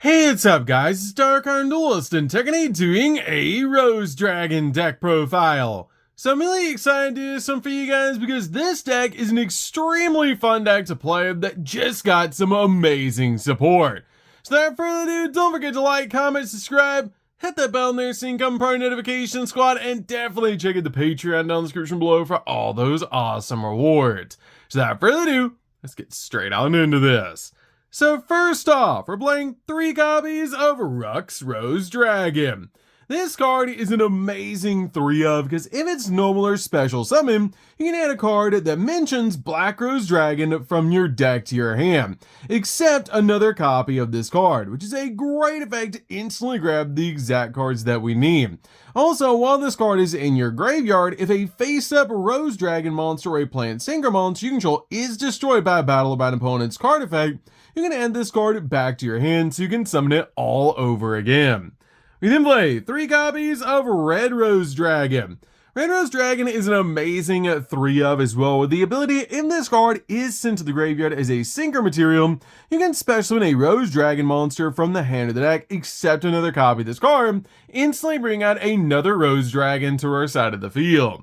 Hey, what's up guys, it's DarkArmedDuelist and today doing a Rose Dragon deck profile. So I'm really excited to do some for you guys because this deck is an extremely fun deck to play that just got some amazing support. So without further ado, don't forget to like, comment, subscribe, hit that bell there so you can become part of the notification squad, and definitely check out the Patreon down in the description below for all those awesome rewards. So without further ado, let's get straight on into this. So first off, we're playing 3 copies of Rux Rose Dragon. This card is an amazing 3-of because if it's normal or special summon, you can add a card that mentions Black Rose Dragon from your deck to your hand, except another copy of this card, which is a great effect to instantly grab the exact cards that we need. Also, while this card is in your graveyard, if a face-up Rose Dragon monster or a plant synchro monster you control is destroyed by a battle or by an opponent's card effect, you can add this card back to your hand so you can summon it all over again. We then play 3 copies of Red Rose Dragon. Red Rose Dragon is an amazing 3-of as well, with the ability if this card is sent to the graveyard as a synchro material, you can special summon a Rose Dragon monster from the hand of the deck, except another copy of this card, instantly bring out another Rose Dragon to our side of the field.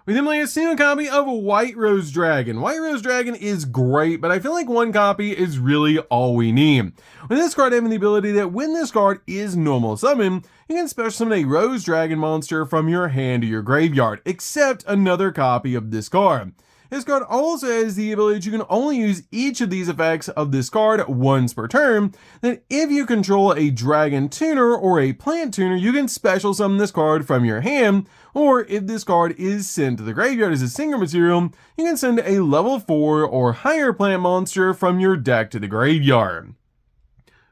We then play a single copy of White Rose Dragon. White Rose Dragon is great, but I feel like 1 copy is really all we need. With this card having the ability that when this card is normal summon, you can special summon a Rose Dragon monster from your hand to your graveyard, except another copy of this card. This card also has the ability that you can only use each of these effects of this card once per turn. Then if you control a Dragon Tuner or a Plant Tuner, you can special summon this card from your hand, or if this card is sent to the graveyard as a synchro material, you can send a level 4 or higher plant monster from your deck to the graveyard.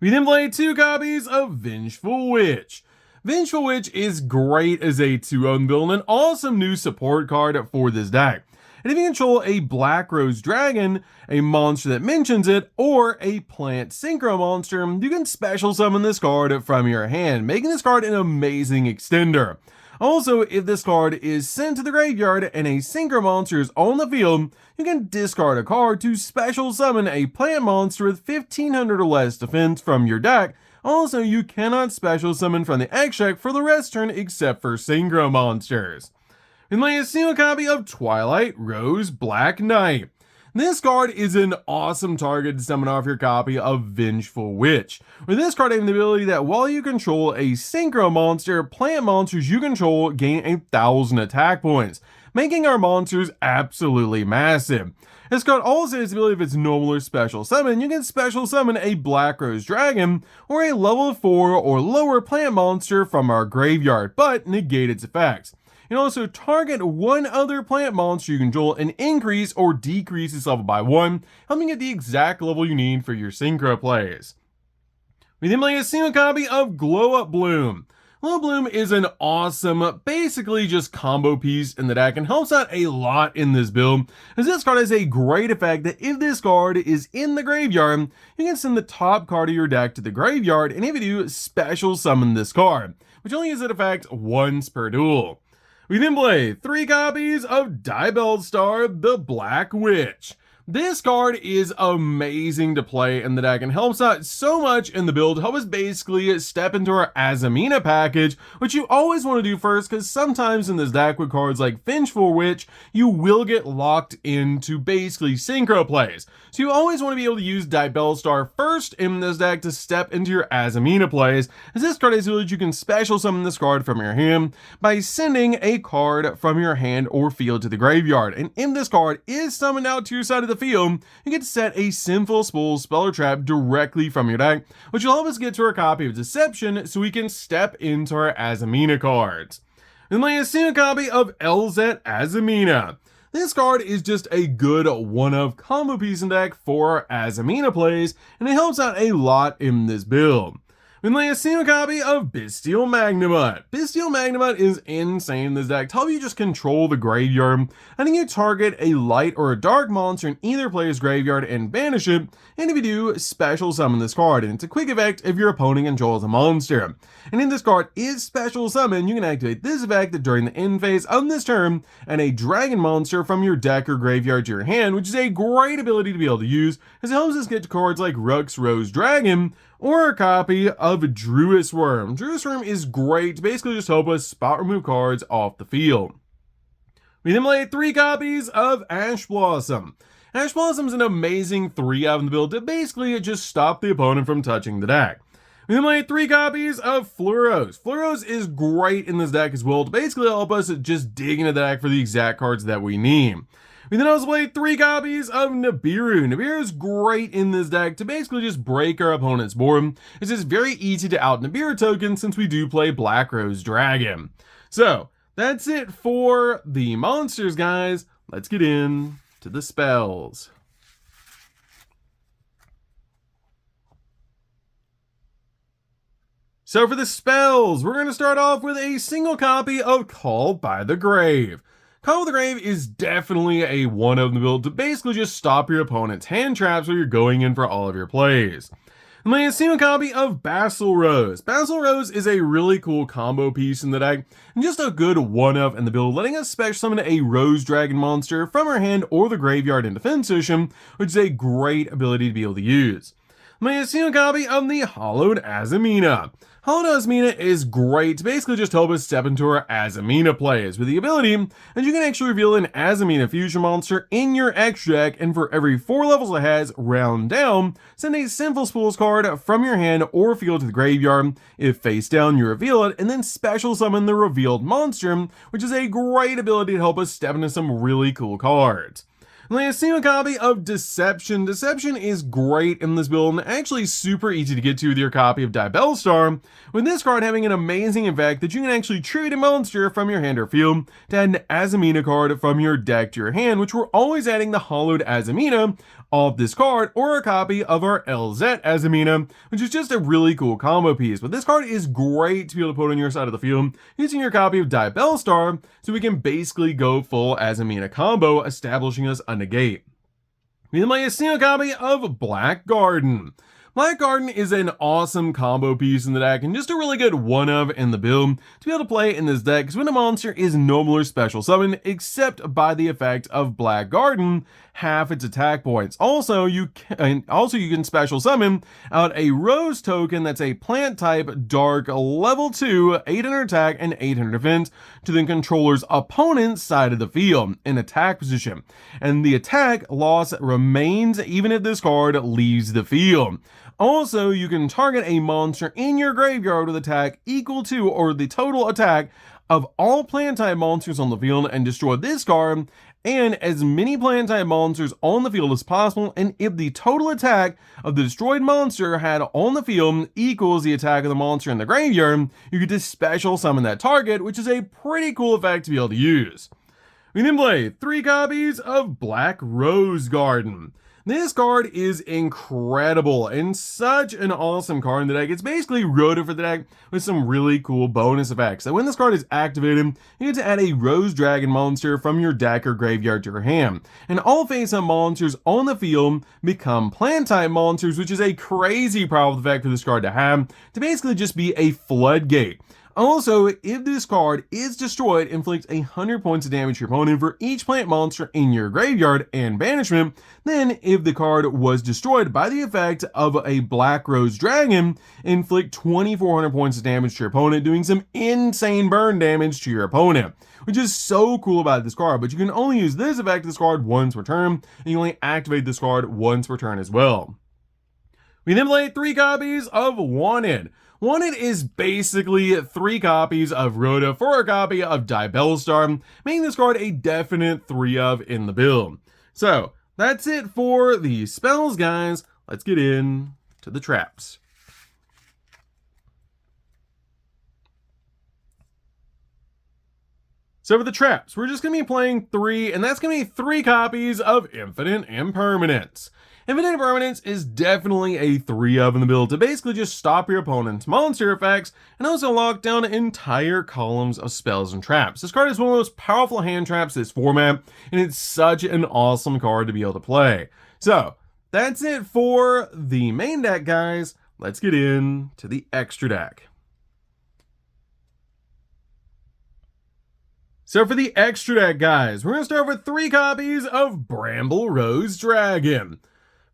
We then play 2 copies of Vengeful Witch. Vengeful Witch is great as a 2-own build and an awesome new support card for this deck. And if you control a Black Rose Dragon, a monster that mentions it, or a plant synchro monster, you can special summon this card from your hand, making this card an amazing extender. Also, if this card is sent to the graveyard and a synchro monster is on the field, you can discard a card to special summon a plant monster with 1500 or less defense from your deck. Also, you cannot special summon from the extract for the rest turn except for synchro monsters. We play a single copy of Twilight Rose Black Knight. This card is an awesome target to summon off your copy of Vengeful Witch. With this card having the ability that while you control a synchro monster, plant monsters you control gain 1,000 attack points, making our monsters absolutely massive. This card also has the ability if it's normal or special summon, you can special summon a Black Rose Dragon or a level 4 or lower plant monster from our graveyard, but negate its effects. You can also target 1 other plant monster you control and increase or decrease its level by 1, helping get the exact level you need for your synchro plays. We then play a single copy of Glow Up Bloom. Glow Up Bloom is an awesome, basically just combo piece in the deck and helps out a lot in this build, as this card has a great effect that if this card is in the graveyard, you can send the top card of your deck to the graveyard, and if you do, special summon this card, which only has that effect once per duel. We then play 3 copies of Diabellstar the Black Witch. This card is amazing to play in the deck and helps out so much in the build, help us basically step into our Azamina package, which you always want to do first because sometimes in this deck with cards like Vengeful Witch, you will get locked into basically synchro plays. So you always want to be able to use Diabellstar first in this deck to step into your Azamina plays, as this card has the ability you can special summon this card from your hand by sending a card from your hand or field to the graveyard. And if this card is summoned out to your side of the field, you get to set a Sinful Spool spell or trap directly from your deck, which will help us get to our copy of Deception so we can step into our Azamina cards. Then play a single copy of Elzet Azamina. This card is just a good 1-of combo piece in deck for our Azamina plays, and it helps out a lot in this build. We play a single copy of Bestial Magnemite. Bestial Magnemite is insane in this deck to help you just control the graveyard. I think you target a light or a dark monster in either player's graveyard and banish it, and if you do, special summon this card, and it's a quick effect if your opponent controls a monster. And if this card is special summon, you can activate this effect during the end phase of this turn, and a dragon monster from your deck or graveyard to your hand, which is a great ability to be able to use, as it helps us get to cards like Rux Rose Dragon, or a copy of Druis Worm. Druis Worm is great to basically just help us spot remove cards off the field. We then play 3 copies of Ash Blossom. Ash Blossom is an amazing 3-of in the build to basically just stop the opponent from touching the deck. We then play 3 copies of Fluros. Fluros is great in this deck as well to basically help us just dig into the deck for the exact cards that we need. We then also play 3 copies of Nibiru. Nibiru is great in this deck to basically just break our opponent's board. It's just very easy to out Nibiru token since we do play Black Rose Dragon. So, that's it for the monsters, guys. Let's get in to the spells. So for the spells, we're going to start off with a single copy of Called by the Grave. Called by the Grave is definitely a 1-of in the build to basically just stop your opponent's hand traps while you're going in for all of your plays. And then a single copy of Basil Rose. Basil Rose is a really cool combo piece in the deck, and just a good 1-of in the build, letting us special summon a Rose Dragon monster from our hand or the graveyard in defense position, which is a great ability to be able to use. And then a single copy of the Hallowed Azamina. Hallowed Azamina is great to basically just help us step into our Azamina plays with the ability that you can actually reveal an Azamina fusion monster in your extra deck, and for every 4 levels it has, round down, send a Sinful Spools card from your hand or field to the graveyard. If face down, you reveal it, and then special summon the revealed monster, which is a great ability to help us step into some really cool cards. And then a single copy of Deception. Deception is great in this build and actually super easy to get to with your copy of Diabellstar, with this card having an amazing effect that you can actually tribute a monster from your hand or field to add an Azamina card from your deck to your hand, which we're always adding the Hallowed Azamina of this card, or a copy of our LZ Azamina, which is just a really cool combo piece. But this card is great to be able to put on your side of the field using your copy of Diabellstar, so we can basically go full Azamina combo, establishing us a negate. We then play a single copy of Black Garden. Black Garden is an awesome combo piece in the deck and just a really good 1-of in the build to be able to play in this deck, because when a monster is normal or special summon, except by the effect of Black Garden, half its attack points. Also, you can special summon out a Rose token that's a plant type dark level 2, 800 attack and 800 defense to the controller's opponent's side of the field in attack position. And the attack loss remains even if this card leaves the field. Also, you can target a monster in your graveyard with attack equal to or the total attack of all plant type monsters on the field and destroy this card and as many plant type monsters on the field as possible, and if the total attack of the destroyed monster had on the field equals the attack of the monster in the graveyard, you get to special summon that target, which is a pretty cool effect to be able to use. We then play 3 copies of Black Rose Garden. This card is incredible and such an awesome card in the deck. It's basically Rhoda for the deck with some really cool bonus effects. So when this card is activated, you get to add a Rose Dragon monster from your deck or graveyard to your hand. And all face-up monsters on the field become plant-type monsters, which is a crazy powerful effect for this card to have, to basically just be a floodgate. Also, if this card is destroyed, inflicts 100 points of damage to your opponent for each plant monster in your graveyard and banishment. Then, if the card was destroyed by the effect of a Black Rose Dragon, inflict 2400 points of damage to your opponent, doing some insane burn damage to your opponent, which is so cool about this card. But you can only use this effect of this card once per turn, and you only activate this card once per turn as well. We then play 3 copies of Wanted. Wanted is basically 3 copies of Rhoda for a copy of Diabellstar, making this card a definite 3-of in the build. So, that's it for the spells, guys. Let's get in to the traps. So for the traps, we're just going to be playing 3, and that's going to be 3 copies of Infinite Impermanence. Infinite Impermanence is definitely a 3-of in the build to basically just stop your opponent's monster effects and also lock down entire columns of spells and traps. This card is one of the most powerful hand traps in this format, and it's such an awesome card to be able to play. So, that's it for the main deck, guys. Let's get into the extra deck. So for the extra deck, guys, we're going to start with 3 copies of Bramble Rose Dragon.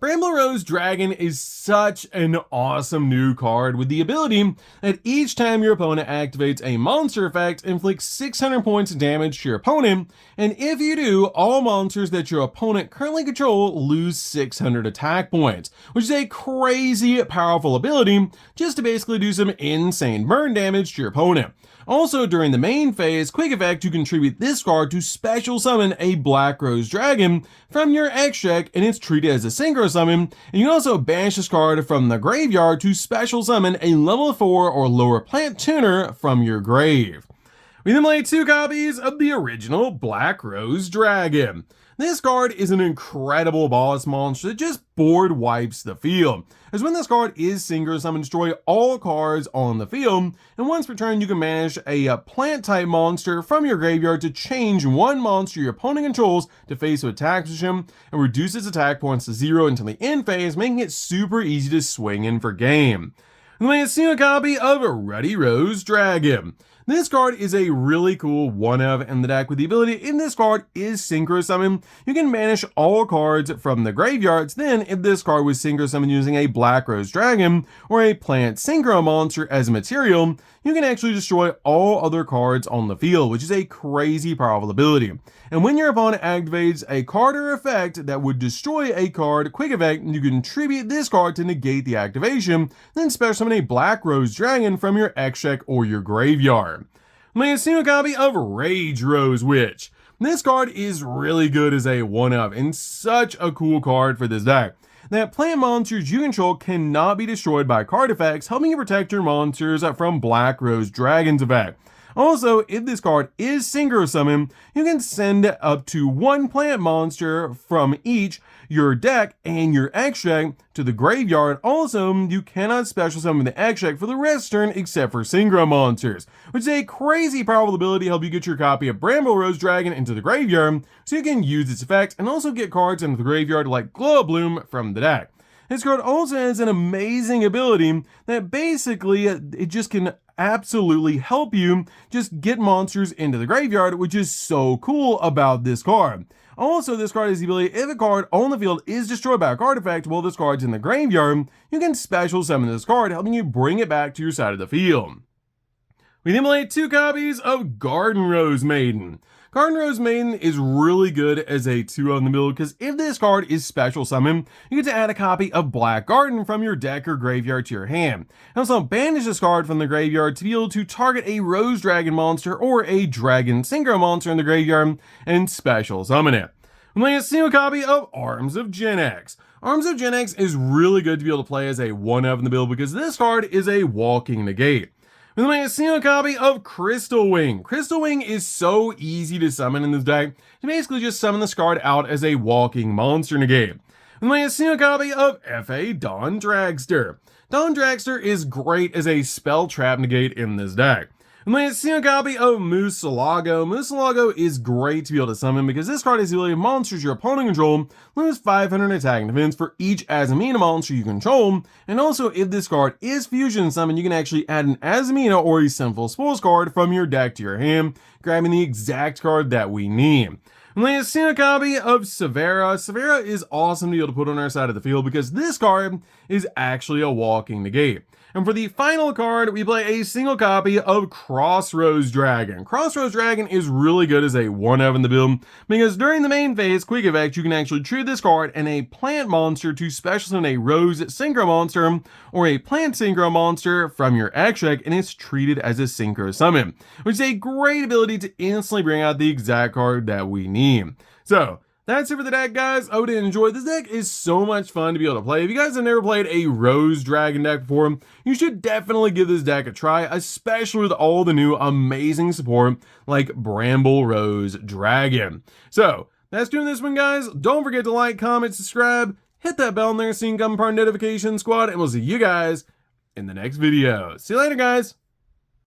Bramble Rose Dragon is such an awesome new card with the ability that each time your opponent activates a monster effect, inflicts 600 points of damage to your opponent, and if you do, all monsters that your opponent currently control lose 600 attack points, which is a crazy powerful ability just to basically do some insane burn damage to your opponent. Also, during the main phase, quick effect, you contribute this card to special summon a Black Rose Dragon from your X deck, and it's treated as a synchro summon. And you can also banish this card from the graveyard to special summon a level 4 or lower plant tuner from your grave. We then play 2 copies of the original Black Rose Dragon. This card is an incredible boss monster that just board wipes the field, as when this card is synchro summon, destroy all cards on the field, and once per turn you can banish a plant type monster from your graveyard to change one monster your opponent controls to face with attack position, and reduce its attack points to 0 until the end phase, making it super easy to swing in for game. And then we see a copy of Ruddy Rose Dragon. This card is a really cool one-of in the deck with the ability, if this card is synchro summon, you can banish all cards from the graveyards. Then, if this card was synchro summoned using a Black Rose Dragon or a plant synchro monster as a material, you can actually destroy all other cards on the field, which is a crazy powerful ability. And when your opponent activates a card or effect that would destroy a card, quick effect, you can contribute this card to negate the activation, then special summon a Black Rose Dragon from your X deck or your graveyard. Play a single copy of Rage Rose Witch. This card is really good as a one-of and such a cool card for this deck. That plant monsters you control cannot be destroyed by card effects, helping you protect your monsters from Black Rose Dragon's effect. Also, if this card is synchro summon, you can send up to 1 plant monster from each your deck and your X deck to the graveyard. Also, you cannot special summon the X deck for the rest of the turn except for synchro monsters, which is a crazy powerful ability to help you get your copy of Bramble Rose Dragon into the graveyard so you can use its effect and also get cards into the graveyard like Glow Bloom from the deck. This card also has an amazing ability that basically it just can absolutely help you just get monsters into the graveyard, which is so cool about this card. Also, this card has the ability, if a card on the field is destroyed by a card effect while this card's in the graveyard, you can special summon this card, helping you bring it back to your side of the field. We then play 2 copies of Garden Rose Maiden. Garden Rose Maiden is really good as a 2 on the build because if this card is special summon, you get to add a copy of Black Garden from your deck or graveyard to your hand. And also banish this card from the graveyard to be able to target a Rose Dragon monster or a Dragon Synchro monster in the graveyard and special summon it. We play a single copy of Arms of Gen X. Arms of Gen X is really good to be able to play as a one-of in the build because this card is a walking negate. We then a single copy of Crystal Wing. Crystal Wing is so easy to summon in this deck. You basically just summon this card out as a walking monster negate. We then a single copy of F.A. Dawn Dragster. Dawn Dragster is great as a spell trap negate in this deck. And then a single copy of Musalago. Musalago is great to be able to summon because this card has the ability of monsters your opponent control lose 500 attack and defense for each Azumina monster you control. And also, if this card is fusion summoned, you can actually add an Azumina or a Sinful Spoils card from your deck to your hand, grabbing the exact card that we need. And then a single copy of Severa. Severa is awesome to be able to put on our side of the field because this card is actually a walking negate. And for the final card, we play a single copy of Crossroads Dragon. Crossroads Dragon is really good as a one-of in the build because during the main phase, quick effect, you can actually treat this card and a plant monster to special summon a Rose Synchro monster or a plant synchro monster from your X deck, and it's treated as a synchro summon, which is a great ability to instantly bring out the exact card that we need. So, that's it for the deck, guys. I hope you enjoyed. This deck is so much fun to be able to play. If you guys have never played a Rose Dragon deck before, you should definitely give this deck a try, especially with all the new amazing support like Bramble Rose Dragon. So, that's doing this one, guys. Don't forget to like, comment, subscribe, hit that bell in there so you can become part of Notification Squad, and we'll see you guys in the next video. See you later, guys.